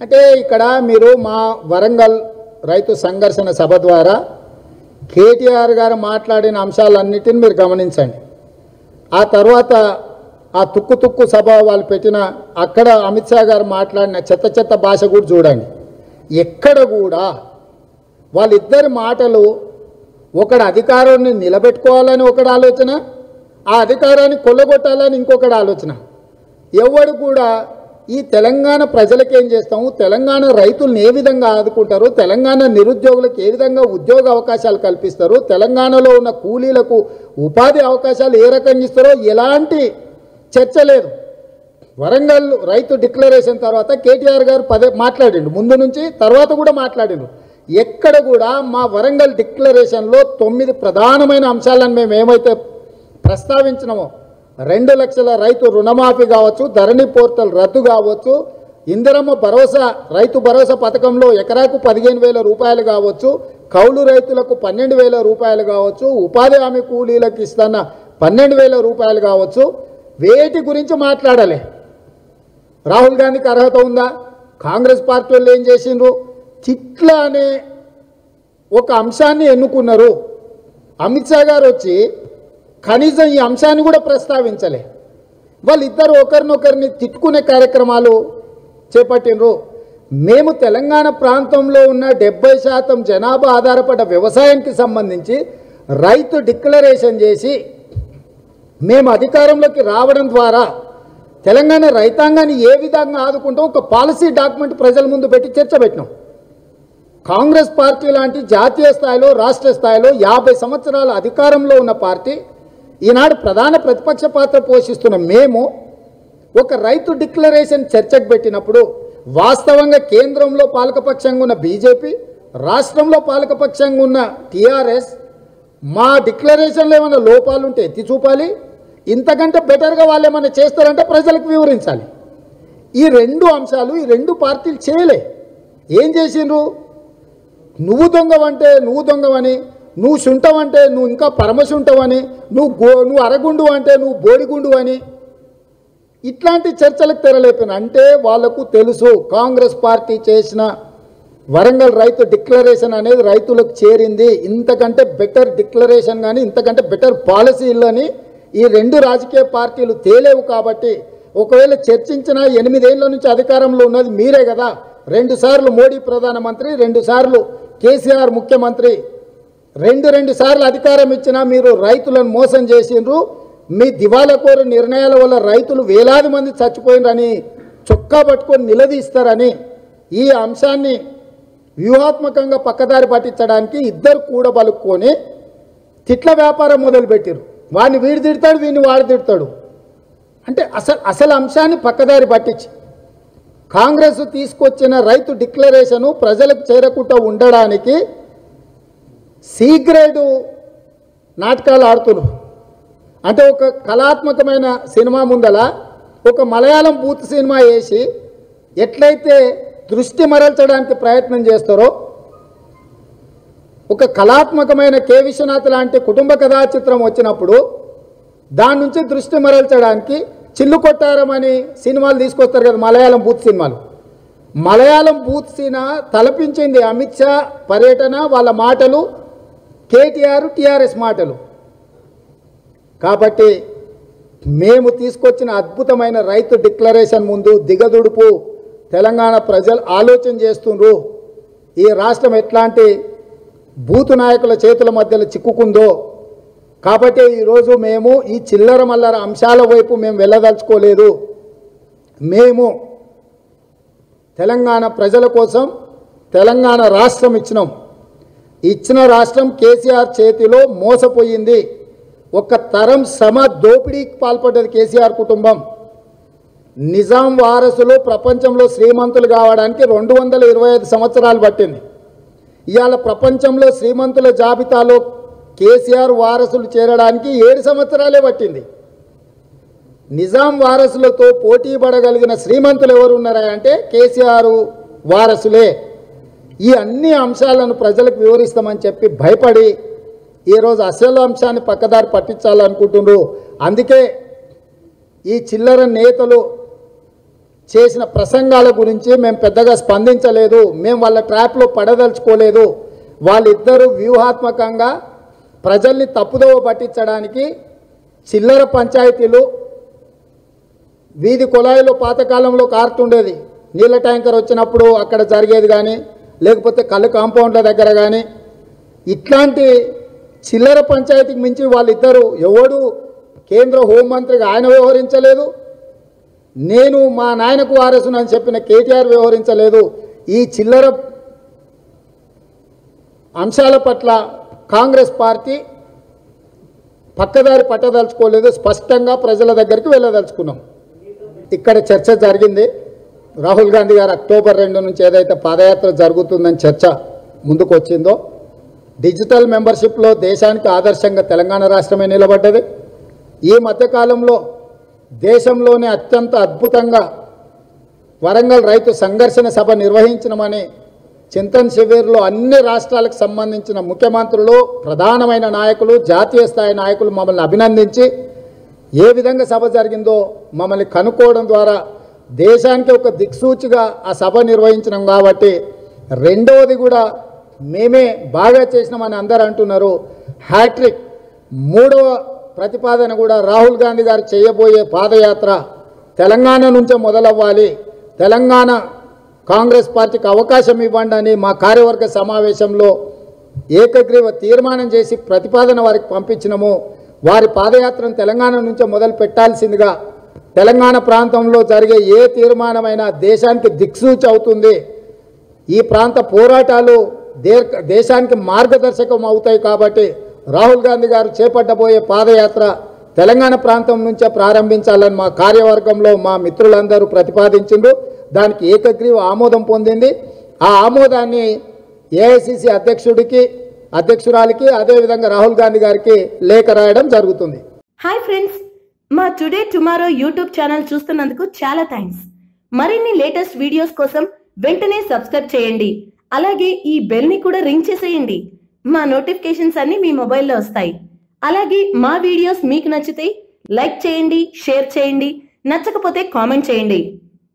అంటే ఇక్కడ మీరు మా వరంగల్ రైతు సంఘర్షణ సభ ద్వారా కేటీఆర్ గారు మాట్లాడిన అంశాలన్నిటిని మీరు గమనించండి. ఆ తర్వాత ఆ తుక్కు సభ వాళ్ళు పెట్టిన అక్కడ అమిత్ షా గారు మాట్లాడిన చెత్త భాష కూడా చూడండి. ఎక్కడ కూడా వాళ్ళిద్దరి మాటలు ఒకడు అధికారాన్ని నిలబెట్టుకోవాలని ఒకటి ఆలోచన, ఆ అధికారాన్ని కొల్లగొట్టాలని ఇంకొకటి ఆలోచన. ఎవడు కూడా ఈ తెలంగాణ ప్రజలకు ఏం చేస్తాము, తెలంగాణ రైతులను ఏ విధంగా ఆదుకుంటారు, తెలంగాణ నిరుద్యోగులకు ఏ విధంగా ఉద్యోగ అవకాశాలు కల్పిస్తారు, తెలంగాణలో ఉన్న కూలీలకు ఉపాధి అవకాశాలు ఏ రకంగా ఇస్తారో ఎలాంటి చర్చ లేదు. వరంగల్ రైతు డిక్లరేషన్ తర్వాత కేటీఆర్ గారు మాట్లాడిండు, ముందు నుంచి తర్వాత కూడా మాట్లాడిండు. ఎక్కడ కూడా మా వరంగల్ డిక్లరేషన్లో 9 ప్రధానమైన అంశాలను మేము ఏమైతే ప్రస్తావించినామో, 2 లక్షల రైతు రుణమాఫీ కావచ్చు, ధరణి పోర్టల్ రద్దు కావచ్చు, ఇందిరమ్మ భరోసా రైతు భరోసా పథకంలో ఎకరాకు 15,000 రూపాయలు కావచ్చు, కౌలు రైతులకు 12,000 రూపాయలు కావచ్చు, ఉపాధి హామీ కూలీలకు ఇస్తున్న 12,000 రూపాయలు కావచ్చు, వేటి గురించి మాట్లాడాలి. రాహుల్ గాంధీకి అర్హత ఉందా, కాంగ్రెస్ పార్టీ వాళ్ళు ఏం చేసిండ్రు, చిట్ల అనే ఒక అంశాన్ని ఎన్నుకున్నారు. అమిత్ షా గారు వచ్చి కనీసం ఈ అంశాన్ని కూడా ప్రస్తావించలే. వాళ్ళిద్దరు ఒకరినొకరిని తిట్టుకునే కార్యక్రమాలు చేపట్టినరు. మేము తెలంగాణ ప్రాంతంలో ఉన్న 70% జనాభా ఆధారపడ్డ వ్యవసాయానికి సంబంధించి రైతు డిక్లరేషన్ చేసి మేము అధికారంలోకి రావడం ద్వారా తెలంగాణ రైతాంగాన్ని ఏ విధంగా ఆదుకుంటాం ఒక పాలసీ డాక్యుమెంట్ ప్రజల ముందు పెట్టి చర్చ పెట్టినాం. కాంగ్రెస్ పార్టీ లాంటి జాతీయ స్థాయిలో రాష్ట్ర స్థాయిలో 50 సంవత్సరాల అధికారంలో ఉన్న పార్టీ ఈనాడు ప్రధాన ప్రతిపక్ష పాత్ర పోషిస్తున్న మేము ఒక రైతు డిక్లరేషన్ చర్చకు పెట్టినప్పుడు వాస్తవంగా కేంద్రంలో పాలకపక్షంగా ఉన్న బీజేపీ, రాష్ట్రంలో పాలకపక్షంగా ఉన్న టీఆర్ఎస్ మా డిక్లరేషన్లో ఏమైనా లోపాలు ఉంటే ఎత్తి చూపాలి, ఇంతకంటే బెటర్గా వాళ్ళు ఏమైనా చేస్తారంటే ప్రజలకు వివరించాలి. ఈ 2 అంశాలు ఈ 2 పార్టీలు చేయలే. ఏం చేసిండ్రు, నువ్వు దొంగవంటే నువ్వు దొంగవని, నువ్వు శుంఠవంటే నువ్వు ఇంకా పరమశుంఠవని, నువ్వు అరగుండు అంటే నువ్వు బోడిగుండు అని ఇట్లాంటి చర్చలకు తెరలేపిన. అంటే వాళ్లకు తెలుసు కాంగ్రెస్ పార్టీ చేసిన వరంగల్ రైతు డిక్లరేషన్ అనేది రైతులకు చేరింది, ఇంతకంటే బెటర్ డిక్లరేషన్ కానీ ఇంతకంటే బెటర్ పాలసీలు అని ఈ 2 రాజకీయ పార్టీలు తేలేవు. కాబట్టి ఒకవేళ చర్చించినా 8 ఏళ్ల నుంచి అధికారంలో ఉన్నది మీరే కదా, 2 సార్లు మోడీ ప్రధానమంత్రి, 2 సార్లు కేసీఆర్ ముఖ్యమంత్రి, 2 సార్లు అధికారం ఇచ్చినా మీరు రైతులను మోసం చేసిండ్రు. మీ దివాలాకోరు నిర్ణయాల వల్ల రైతులు వేలాది మంది చచ్చిపోయినరని చొక్కా పట్టుకొని నిలదీస్తారని ఈ అంశాన్ని వ్యూహాత్మకంగా పక్కదారి పట్టించడానికి ఇద్దరు కూడబలుక్కొని తిట్ల వ్యాపారం మొదలుపెట్టారు. వాడిని వీడు తిడతాడు, వీడిని వాడు తిడతాడు. అంటే అసలు అంశాన్ని పక్కదారి పట్టించి కాంగ్రెస్ తీసుకొచ్చిన రైతు డిక్లరేషను ప్రజలకు చేరకుండా ఉండడానికి సి గ్రేడు నాటకాలు ఆడుతున్నారు. అంటే ఒక కళాత్మకమైన సినిమా ముందల ఒక మలయాళం బూత్ సినిమా వేసి ఎట్లయితే దృష్టి మరల్చడానికి ప్రయత్నం చేస్తారో, ఒక కళాత్మకమైన కె విశ్వనాథ్ లాంటి కుటుంబ కథా చిత్రం వచ్చినప్పుడు దాని నుంచి దృష్టి మరల్చడానికి చిల్లు కొట్టారం అని సినిమాలు తీసుకొస్తారు కదా, మలయాళం బూత్ సినిమాలు. మలయాళం బూత్ సినిమా తలపించింది అమిత్ షా పర్యటన, వాళ్ళ మాటలు, కేటీఆర్ టీఆర్ఎస్ మాటలు. కాబట్టి మేము తీసుకొచ్చిన అద్భుతమైన రైతు డిక్లరేషన్ ముందు దిగదుడుపు తెలంగాణ ప్రజలు ఆలోచన చేస్తుండ్రు. ఈ రాష్ట్రం ఎట్లాంటి బూతు నాయకుల చేతుల మధ్యలో చిక్కుకుందో. కాబట్టి ఈరోజు మేము ఈ చిల్లర మల్లర అంశాల వైపు మేము వెళ్ళదలుచుకోలేదు. మేము తెలంగాణ ప్రజల కోసం తెలంగాణ రాష్ట్రం ఇచ్చిన రాష్ట్రం కేసీఆర్ చేతిలో మోసపోయింది. ఒక తరం శ్రమ దోపిడీకి పాల్పడ్డది కేసీఆర్ కుటుంబం. నిజాం వారసులు ప్రపంచంలో శ్రీమంతులు కావడానికి 225 సంవత్సరాలు పట్టింది. ఇవాళ ప్రపంచంలో శ్రీమంతుల జాబితాలో కేసీఆర్ వారసులు చేరడానికి 7 సంవత్సరాలే పట్టింది. నిజాం వారసులతో పోటీ పడగలిగిన శ్రీమంతులు ఎవరు ఉన్నారా అంటే కేసీఆర్ వారసులే. ఈ అన్ని అంశాలను ప్రజలకు వివరిస్తామని చెప్పి భయపడి ఈరోజు అసలు అంశాన్ని పక్కదారి పట్టించాలనుకుంటున్నారు. అందుకే ఈ చిల్లర నేతలు చేసిన ప్రసంగాల గురించి మేము పెద్దగా స్పందించలేదు, మేము వాళ్ళ ట్రాప్లో పడదలుచుకోలేదు. వాళ్ళిద్దరూ వ్యూహాత్మకంగా ప్రజల్ని తప్పుదోవ పట్టించడానికి చిల్లర పంచాయతీలు, వీధి కుళాయిలో పాతకాలంలో కారుతుండేది, నీళ్ళ ట్యాంకర్ వచ్చినప్పుడు అక్కడ జరిగేది కానీ, లేకపోతే కళ్ళు కాంపౌండ్ల దగ్గర కానీ, ఇట్లాంటి చిల్లర పంచాయతీకి మించి వాళ్ళిద్దరూ, ఎవడు కేంద్ర హోంమంత్రిగా ఆయన వ్యవహరించలేదు, నేను మా నాయనకు వారసునని చెప్పిన కేటీఆర్ వ్యవహరించలేదు. ఈ చిల్లర అంశాల పట్ల కాంగ్రెస్ పార్టీ పక్కదారి పట్టదలుచుకోలేదు, స్పష్టంగా ప్రజల దగ్గరికి వెళ్ళదలుచుకున్నాం. ఇక్కడ చర్చ జరిగింది. రాహుల్ గాంధీ గారు అక్టోబర్ 2 నుంచి ఏదైతే పాదయాత్ర జరుగుతుందని చర్చ ముందుకు వచ్చిందో, డిజిటల్ మెంబర్షిప్లో దేశానికి ఆదర్శంగా తెలంగాణ రాష్ట్రమే నిలబడ్డది. ఈ మధ్యకాలంలో దేశంలోనే అత్యంత అద్భుతంగా వరంగల్ రైతు సంఘర్షణ సభ నిర్వహించమని చింతన్ శిబిర్లో అన్ని రాష్ట్రాలకు సంబంధించిన ముఖ్యమంత్రులు, ప్రధానమైన నాయకులు, జాతీయ స్థాయి నాయకులు మమ్మల్ని అభినందించి ఏ విధంగా సభ జరిగిందో మమ్మల్ని కనుక్కోవడం ద్వారా దేశానికి ఒక దిక్సూచిగా ఆ సభ నిర్వహించినాం. కాబట్టి రెండవది కూడా మేమే బాగా చేసినామని అందరూ అంటున్నారు. హ్యాట్రిక్ మూడవ ప్రతిపాదన కూడా రాహుల్ గాంధీ గారు చేయబోయే పాదయాత్ర తెలంగాణ నుంచే మొదలవ్వాలి, తెలంగాణ కాంగ్రెస్ పార్టీకి అవకాశం ఇవ్వండి అని మా కార్యవర్గ సమావేశంలో ఏకగ్రీవ తీర్మానం చేసి ప్రతిపాదన వారికి పంపించినాము. వారి పాదయాత్రను తెలంగాణ నుంచే మొదలు పెట్టాల్సిందిగా, తెలంగాణ ప్రాంతంలో జరిగే ఏ తీర్మానమైనా దేశానికి దిక్సూచి అవుతుంది, ఈ ప్రాంత పోరాటాలు దేశానికి మార్గదర్శకం అవుతాయి. కాబట్టి రాహుల్ గాంధీ గారు చేపట్టబోయే పాదయాత్ర తెలంగాణ ప్రాంతం నుంచే ప్రారంభించాలని మా కార్యవర్గంలో మా మిత్రులందరూ ప్రతిపాదించిండ్రు. దానికి ఏకగ్రీవ ఆమోదం పొందింది. ఆ ఆమోదాన్ని ఏఐసిసి అధ్యక్షురాలికి అదేవిధంగా రాహుల్ గాంధీ గారికి లేఖ రాయడం జరుగుతుంది. హాయ్ ఫ్రెండ్స్, మా టుడే టుమారో యూట్యూబ్ ఛానల్ చూస్తున్నందుకు చాలా థ్యాంక్స్. మరిన్ని లేటెస్ట్ వీడియోస్ కోసం వెంటనే సబ్స్క్రైబ్ చేయండి. అలాగే ఈ బెల్ ని కూడా రింగ్ చేసేయండి. మా నోటిఫికేషన్స్ అన్ని మీ మొబైల్లో వస్తాయి. అలాగే మా వీడియోస్ మీకు నచ్చితే లైక్ చేయండి, షేర్ చేయండి, నచ్చకపోతే కామెంట్ చేయండి.